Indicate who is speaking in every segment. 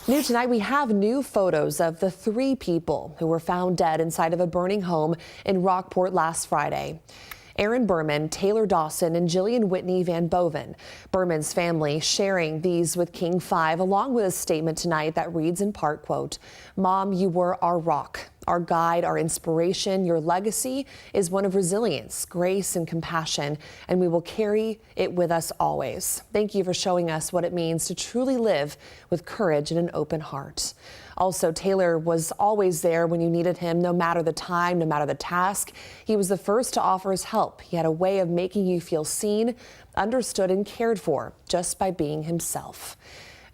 Speaker 1: New tonight, we have new photos of the 3 people who were found dead inside of a burning home in Rockport last Friday. Erin Birman, Taylor Dawson, and Jillian Whitney Van Boven. Birman's family sharing these with King 5, along with a statement tonight that reads in part, quote, "Mom, you were our rock, our guide, our inspiration. Your legacy is one of resilience, grace, and compassion, and we will carry it with us always. Thank you for showing us what it means to truly live with courage and an open heart." Also, Taylor was always there when you needed him, no matter the time, no matter the task. He was the first to offer his help. He had a way of making you feel seen, understood, and cared for just by being himself.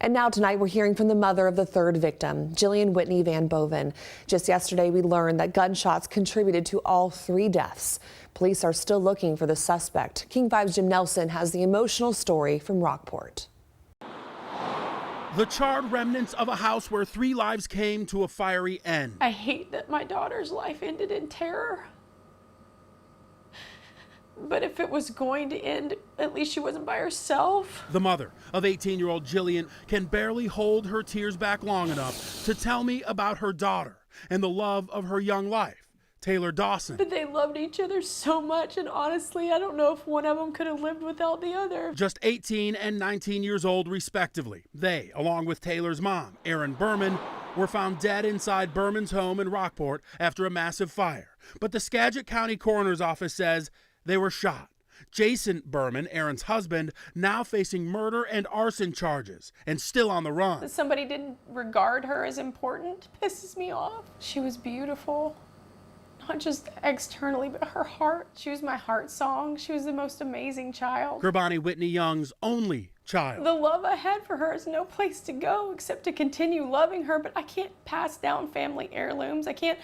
Speaker 1: And now tonight, we're hearing from the mother of the 3rd victim, Jillian Whitney Van Boven. Just yesterday, we learned that gunshots contributed to all 3 deaths. Police are still looking for the suspect. King 5's Jim Nelson has the emotional story from Rockport.
Speaker 2: The charred remnants of a house where 3 lives came to a fiery end.
Speaker 3: I hate that my daughter's life ended in terror. But if it was going to end, at least she wasn't by herself.
Speaker 2: The mother of 18-year-old Jillian can barely hold her tears back long enough to tell me about her daughter and the love of her young life, Taylor Dawson.
Speaker 3: But they loved each other so much, and honestly, I don't know if one of them could have lived without the other.
Speaker 2: Just 18 and 19 years old, respectively. They, along with Taylor's mom, Erin Birman, were found dead inside Birman's home in Rockport after a massive fire. But the Skagit County Coroner's Office says they were shot. Jason Birman, Erin's husband, now facing murder and arson charges and still on the run.
Speaker 3: That somebody didn't regard her as important pisses me off. She was beautiful. Not just externally, but her heart. She was my heart song. She was the most amazing child.
Speaker 2: Jillian Whitney Young's only child.
Speaker 3: The love I had for her is no place to go except to continue loving her, but I can't pass down family heirlooms. I can't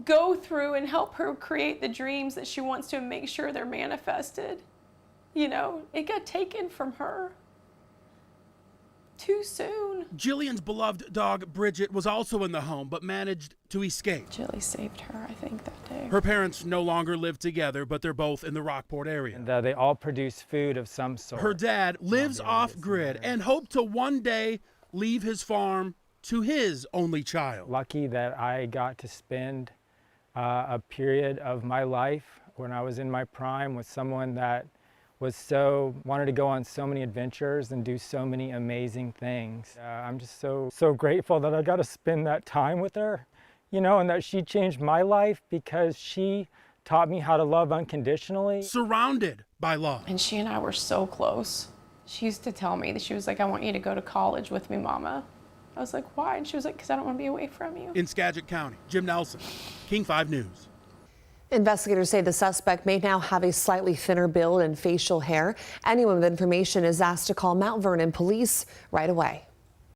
Speaker 3: go through and help her create the dreams that she wants to and make sure they're manifested. You know, it got taken from her too soon.
Speaker 2: Jillian's beloved dog, Bridget, was also in the home, but managed to escape.
Speaker 3: Jilly saved her, I think, that day.
Speaker 2: Her parents no longer live together, but they're both in the Rockport area.
Speaker 4: And they all produce food of some sort.
Speaker 2: Her dad lives off-grid and hoped to one day leave his farm to his only child.
Speaker 4: Lucky that I got to spend a period of my life when I was in my prime with someone that wanted to go on so many adventures and do so many amazing things. I'm just so grateful that I got to spend that time with her, you know, and that she changed my life because she taught me how to love unconditionally.
Speaker 2: Surrounded by love.
Speaker 3: And she and I were so close. She used to tell me that she was like, "I want you to go to college with me, Mama." I was like, "Why?" And she was like, "Because I don't want to be away from you."
Speaker 2: In Skagit County, Jim Nelson, King 5 News.
Speaker 1: Investigators say the suspect may now have a slightly thinner build and facial hair. Anyone with information is asked to call Mount Vernon Police right away.